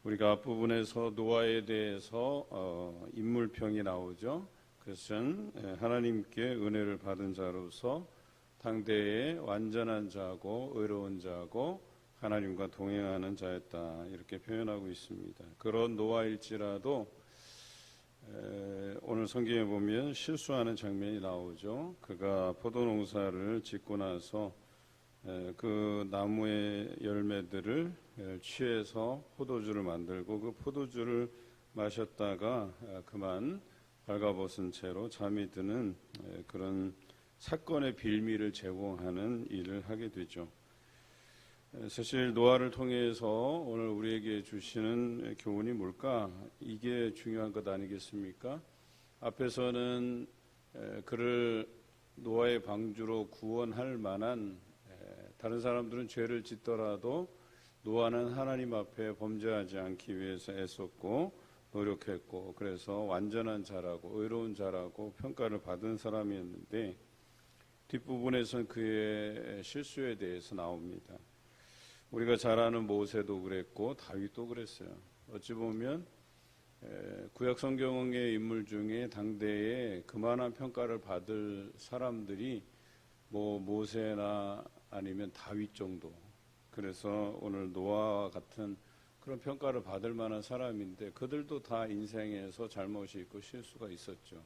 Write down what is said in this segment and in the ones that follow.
우리가 앞부분에서 노아에 대해서 인물평이 나오죠. 그것은 하나님께 은혜를 받은 자로서 당대의 완전한 자고 의로운 자고 하나님과 동행하는 자였다, 이렇게 표현하고 있습니다. 그런 노아일지라도 오늘 성경에 보면 실수하는 장면이 나오죠. 그가 포도농사를 짓고 나서 그 나무의 열매들을 취해서 포도주를 만들고 그 포도주를 마셨다가 그만 발가벗은 채로 잠이 드는 그런 사건의 빌미를 제공하는 일을 하게 되죠. 사실 노아를 통해서 오늘 우리에게 주시는 교훈이 뭘까? 이게 중요한 것 아니겠습니까? 앞에서는 그를 노아의 방주로 구원할 만한, 다른 사람들은 죄를 짓더라도 노아는 하나님 앞에 범죄하지 않기 위해서 애썼고 노력했고, 그래서 완전한 자라고 의로운 자라고 평가를 받은 사람이었는데, 뒷부분에서는 그의 실수에 대해서 나옵니다. 우리가 잘 아는 모세도 그랬고 다윗도 그랬어요. 어찌 보면 구약 성경의 인물 중에 당대에 그만한 평가를 받을 사람들이 모세나 아니면 다윗 정도. 그래서 오늘 노아와 같은 그런 평가를 받을 만한 사람인데, 그들도 다 인생에서 잘못이 있고 실수가 있었죠.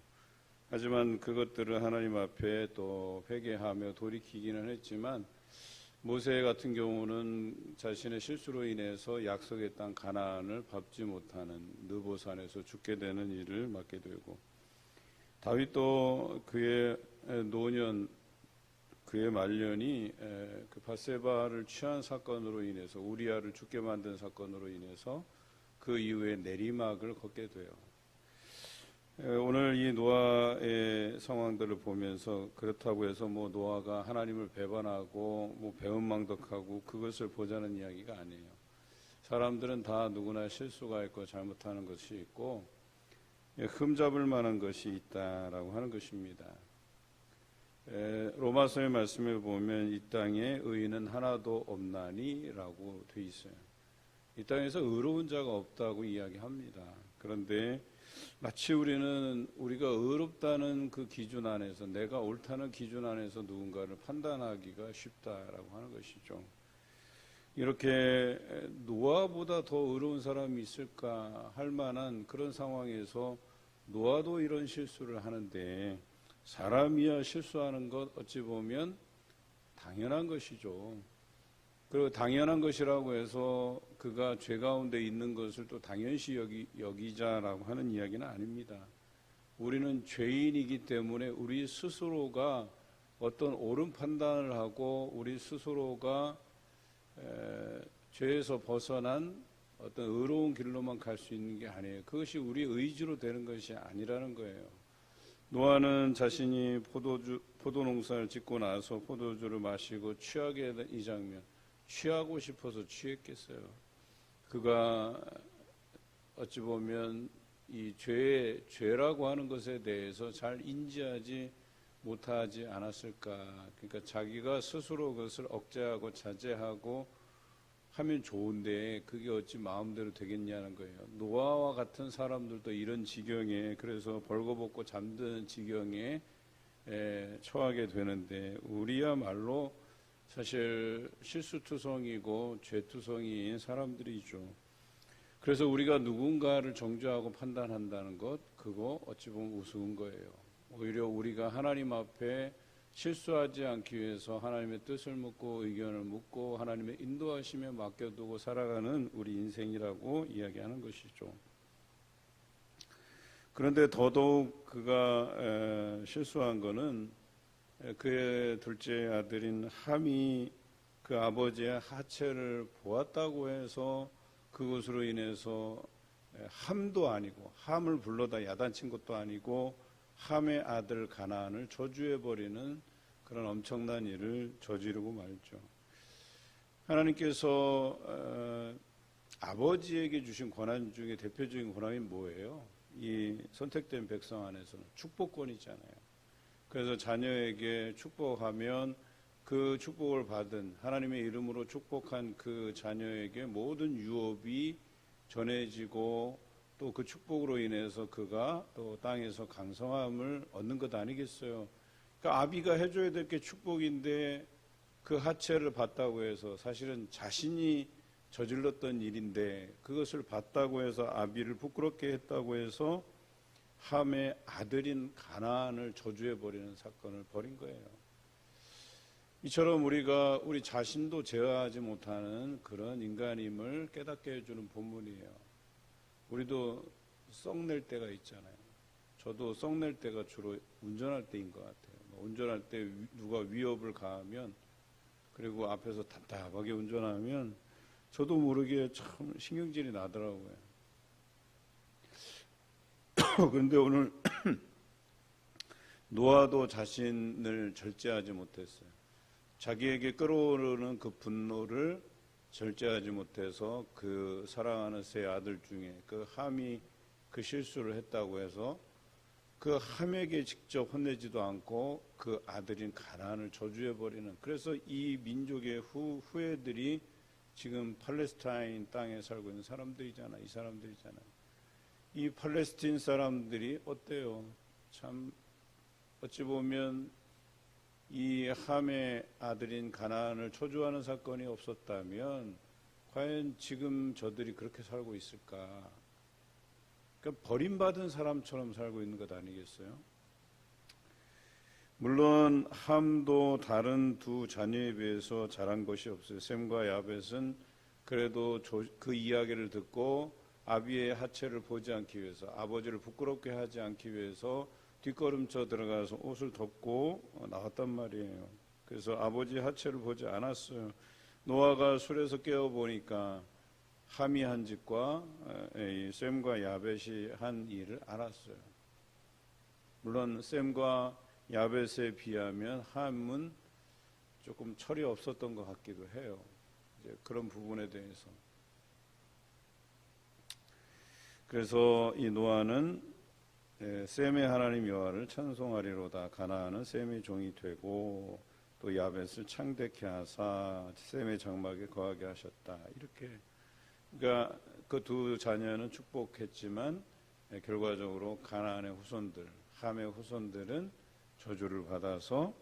하지만 그것들을 하나님 앞에 또 회개하며 돌이키기는 했지만, 모세 같은 경우는 자신의 실수로 인해서 약속의 땅 가나안을 밟지 못하는 느보산에서 죽게 되는 일을 맡게 되고, 다윗도 그의 노년, 그의 말년이 그 밧세바를 취한 사건으로 인해서, 우리아를 죽게 만든 사건으로 인해서 그 이후에 내리막을 걷게 돼요. 오늘 이 노아의 상황들을 보면서 그렇다고 해서 노아가 하나님을 배반하고 배은망덕하고 그것을 보자는 이야기가 아니에요. 사람들은 다 누구나 실수가 있고 잘못하는 것이 있고 흠잡을 만한 것이 있다라고 하는 것입니다. 로마서의 말씀에 보면 이 땅에 의인은 하나도 없나니 라고 돼 있어요. 이 땅에서 의로운 자가 없다고 이야기합니다. 그런데 마치 우리가 의롭다는 그 기준 안에서, 내가 옳다는 기준 안에서 누군가를 판단하기가 쉽다라고 하는 것이죠. 이렇게 노아보다 더 의로운 사람이 있을까 할 만한 그런 상황에서 노아도 이런 실수를 하는데, 사람이야 실수하는 것 어찌 보면 당연한 것이죠. 그리고 당연한 것이라고 해서 그가 죄 가운데 있는 것을 또 당연시 여기자라고 하는 이야기는 아닙니다. 우리는 죄인이기 때문에 우리 스스로가 어떤 옳은 판단을 하고 우리 스스로가 죄에서 벗어난 어떤 의로운 길로만 갈 수 있는 게 아니에요. 그것이 우리 의지로 되는 것이 아니라는 거예요. 노아는 자신이 포도농사를 짓고 나서 포도주를 마시고 취하게 된 이 장면, 취하고 싶어서 취했겠어요. 그가 어찌 보면 이 죄라고 하는 것에 대해서 잘 인지하지 못하지 않았을까. 그러니까 자기가 스스로 그것을 억제하고 자제하고 하면 좋은데 그게 어찌 마음대로 되겠냐는 거예요. 노아와 같은 사람들도 이런 지경에, 그래서 벌거벗고 잠드는 지경에 처하게 되는데, 우리야말로 사실 실수투성이고 죄투성이인 사람들이죠. 그래서 우리가 누군가를 정죄하고 판단한다는 것, 그거 어찌 보면 우스운 거예요. 오히려 우리가 하나님 앞에 실수하지 않기 위해서 하나님의 뜻을 묻고 의견을 묻고 하나님의 인도하심에 맡겨두고 살아가는 우리 인생이라고 이야기하는 것이죠. 그런데 더더욱 그가 실수한 것은 그의 둘째 아들인 함이 그 아버지의 하체를 보았다고 해서 그것으로 인해서 함도 아니고, 함을 불러다 야단친 것도 아니고 함의 아들 가나안을 저주해버리는 그런 엄청난 일을 저지르고 말죠. 하나님께서 아버지에게 주신 권한 중에 대표적인 권한이 뭐예요? 이 선택된 백성 안에서는 축복권이잖아요. 그래서 자녀에게 축복하면 그 축복을 받은, 하나님의 이름으로 축복한 그 자녀에게 모든 유업이 전해지고 또 그 축복으로 인해서 그가 또 땅에서 강성함을 얻는 것 아니겠어요? 그러니까 아비가 해줘야 될 게 축복인데 그 하체를 봤다고 해서 사실은 자신이 저질렀던 일인데 그것을 봤다고 해서 아비를 부끄럽게 했다고 해서 함의 아들인 가나안을 저주해버리는 사건을 벌인 거예요. 이처럼 우리가 우리 자신도 제어하지 못하는 그런 인간임을 깨닫게 해주는 본문이에요. 우리도 썩낼 때가 있잖아요. 저도 썩낼 때가 주로 운전할 때인 것 같아요. 운전할 때 누가 위협을 가하면 그리고 앞에서 답답하게 운전하면 저도 모르게 참 신경질이 나더라고요. 그런데 오늘 노아도 자신을 절제하지 못했어요. 자기에게 끓어오르는 그 분노를 절제하지 못해서 그 사랑하는 세 아들 중에 그 함이 그 실수를 했다고 해서 그 함에게 직접 혼내지도 않고 그 아들인 가나안을 저주해버리는, 그래서 이 민족의 후예들이 지금 팔레스타인 땅에 살고 있는 사람들이잖아요. 이 사람들이잖아요. 이 팔레스틴 사람들이 어때요? 참 어찌 보면 이 함의 아들인 가나안을 초주하는 사건이 없었다면 과연 지금 저들이 그렇게 살고 있을까? 그러니까 버림받은 사람처럼 살고 있는 것 아니겠어요? 물론 함도 다른 두 자녀에 비해서 잘한 것이 없어요. 셈과 야벳은 그래도 그 이야기를 듣고 아비의 하체를 보지 않기 위해서, 아버지를 부끄럽게 하지 않기 위해서 뒷걸음쳐 들어가서 옷을 덮고 나왔단 말이에요. 그래서 아버지 하체를 보지 않았어요. 노아가 술에서 깨어보니까 함이 한 짓과 셈과 야벳이 한 일을 알았어요. 물론 셈과 야벳에 비하면 함은 조금 철이 없었던 것 같기도 해요. 이제 그런 부분에 대해서. 그래서 이 노아는 셈의 하나님 여호와를 찬송하리로다. 가나안은 셈의 종이 되고 또 야벳을 창대케 하사 셈의 장막에 거하게 하셨다. 이렇게, 그러니까 그 두 자녀는 축복했지만 결과적으로 가나안의 후손들, 함의 후손들은 저주를 받아서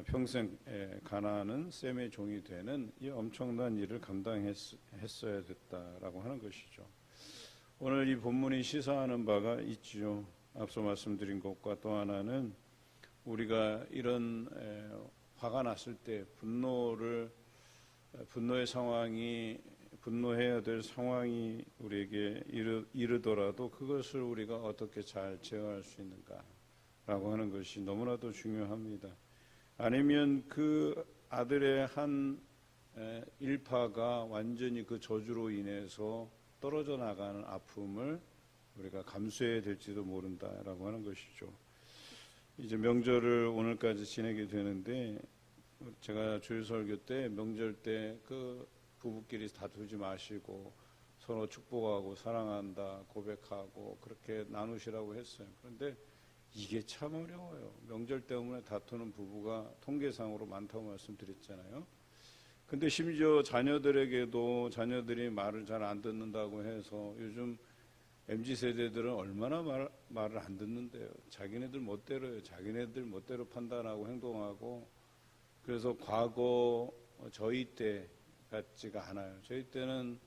평생 가나안은 셈의 종이 되는 이 엄청난 일을 감당했어야 됐다라고 하는 것이죠. 오늘 이 본문이 시사하는 바가 있죠. 앞서 말씀드린 것과 또 하나는 우리가 이런 화가 났을 때 분노의 상황이, 분노해야 될 상황이 우리에게 이르더라도 그것을 우리가 어떻게 잘 제어할 수 있는가라고 하는 것이 너무나도 중요합니다. 아니면 그 아들의 한 일파가 완전히 그 저주로 인해서 떨어져 나가는 아픔을 우리가 감수해야 될지도 모른다라고 하는 것이죠. 이제 명절을 오늘까지 지내게 되는데 제가 주일 설교 때 명절 때 그 부부끼리 다투지 마시고 서로 축복하고 사랑한다 고백하고 그렇게 나누시라고 했어요. 그런데 이게 참 어려워요. 명절 때문에 다투는 부부가 통계상으로 많다고 말씀드렸잖아요. 근데 심지어 자녀들에게도 자녀들이 말을 잘 안 듣는다고 해서 요즘 MZ세대들은 얼마나 말을 안 듣는데요. 자기네들 멋대로요. 자기네들 멋대로 판단하고 행동하고, 그래서 과거 저희 때 같지가 않아요. 저희 때는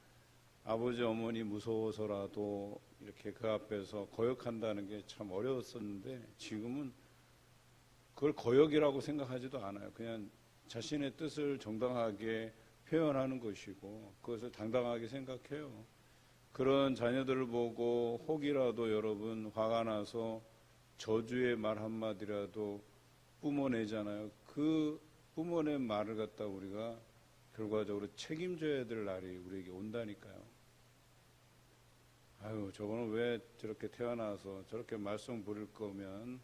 아버지 어머니 무서워서라도 이렇게 그 앞에서 거역한다는 게 참 어려웠었는데 지금은 그걸 거역이라고 생각하지도 않아요. 그냥 자신의 뜻을 정당하게 표현하는 것이고 그것을 당당하게 생각해요. 그런 자녀들을 보고 혹이라도 여러분 화가 나서 저주의 말 한마디라도 뿜어내잖아요. 그 뿜어낸 말을 갖다 우리가 결과적으로 책임져야 될 날이 우리에게 온다니까요. 아유, 저거는 왜 저렇게 태어나서 저렇게 말썽 부릴 거면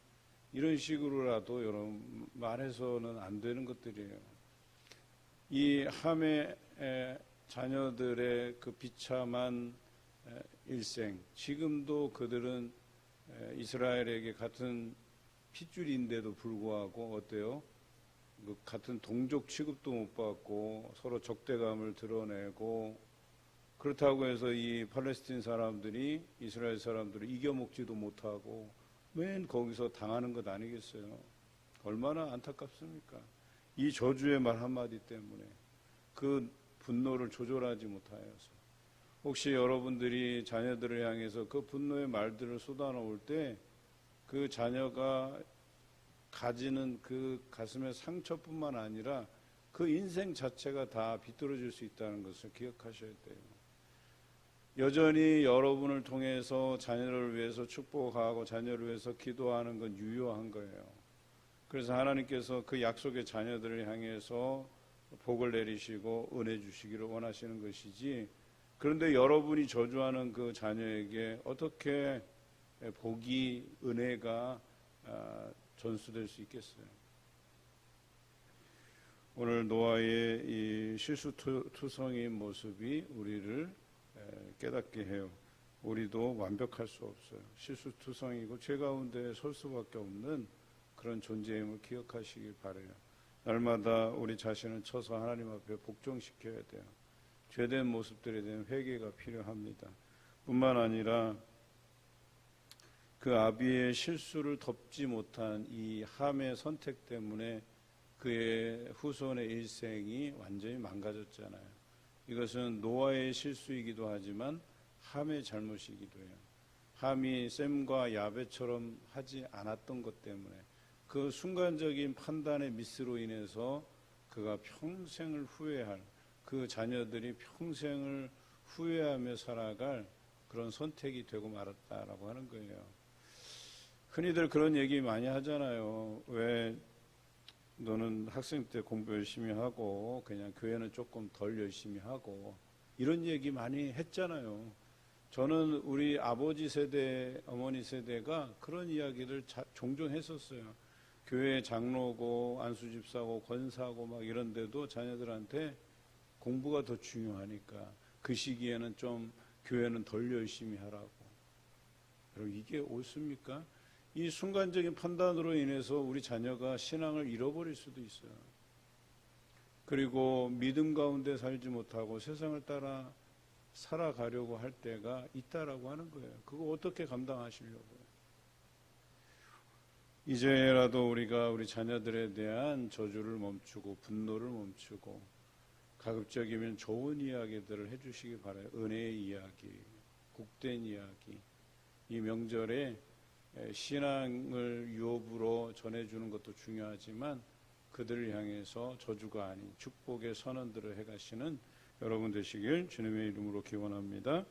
이런 식으로라도 여러분 말해서는 안 되는 것들이에요. 이 함의 자녀들의 그 비참한 일생, 지금도 그들은 이스라엘에게 같은 핏줄인데도 불구하고 어때요? 같은 동족 취급도 못 받고 서로 적대감을 드러내고 그렇다고 해서 이 팔레스틴 사람들이 이스라엘 사람들을 이겨먹지도 못하고 맨 거기서 당하는 것 아니겠어요? 얼마나 안타깝습니까? 이 저주의 말 한마디 때문에 그 분노를 조절하지 못하여서. 혹시 여러분들이 자녀들을 향해서 그 분노의 말들을 쏟아놓을 때 그 자녀가 가지는 그 가슴의 상처뿐만 아니라 그 인생 자체가 다 비뚤어질 수 있다는 것을 기억하셔야 돼요. 여전히 여러분을 통해서 자녀를 위해서 축복하고 자녀를 위해서 기도하는 건 유효한 거예요. 그래서 하나님께서 그 약속의 자녀들을 향해서 복을 내리시고 은혜 주시기를 원하시는 것이지, 그런데 여러분이 저주하는 그 자녀에게 어떻게 복이, 은혜가 전수될 수 있겠어요? 오늘 노아의 이 실수투성인 모습이 우리를 깨닫게 해요. 우리도 완벽할 수 없어요. 실수투성이고 죄 가운데 설 수밖에 없는 그런 존재임을 기억하시길 바라요. 날마다 우리 자신을 쳐서 하나님 앞에 복종시켜야 돼요. 죄된 모습들에 대한 회개가 필요합니다. 뿐만 아니라 그 아비의 실수를 덮지 못한 이 함의 선택 때문에 그의 후손의 일생이 완전히 망가졌잖아요. 이것은 노아의 실수이기도 하지만 함의 잘못이기도 해요. 함이 셈과 야벳처럼 하지 않았던 것 때문에 그 순간적인 판단의 미스로 인해서 그가 평생을 후회할, 그 자녀들이 평생을 후회하며 살아갈 그런 선택이 되고 말았다라고 하는 거예요. 흔히들 그런 얘기 많이 하잖아요. 왜 너는 학생 때 공부 열심히 하고 그냥 교회는 조금 덜 열심히 하고, 이런 얘기 많이 했잖아요. 저는 우리 아버지 세대, 어머니 세대가 그런 이야기를 종종 했었어요. 교회 장로고 안수집사고 권사고 막 이런데도 자녀들한테 공부가 더 중요하니까 그 시기에는 좀 교회는 덜 열심히 하라고. 여러분, 이게 옳습니까? 이 순간적인 판단으로 인해서 우리 자녀가 신앙을 잃어버릴 수도 있어요. 그리고 믿음 가운데 살지 못하고 세상을 따라 살아가려고 할 때가 있다라고 하는 거예요. 그거 어떻게 감당하시려고요? 이제라도 우리가 우리 자녀들에 대한 저주를 멈추고 분노를 멈추고 가급적이면 좋은 이야기들을 해주시기 바라요. 은혜의 이야기, 복된 이야기, 이 명절에 신앙을 유업으로 전해주는 것도 중요하지만 그들을 향해서 저주가 아닌 축복의 선언들을 해가시는 여러분 되시길 주님의 이름으로 기원합니다.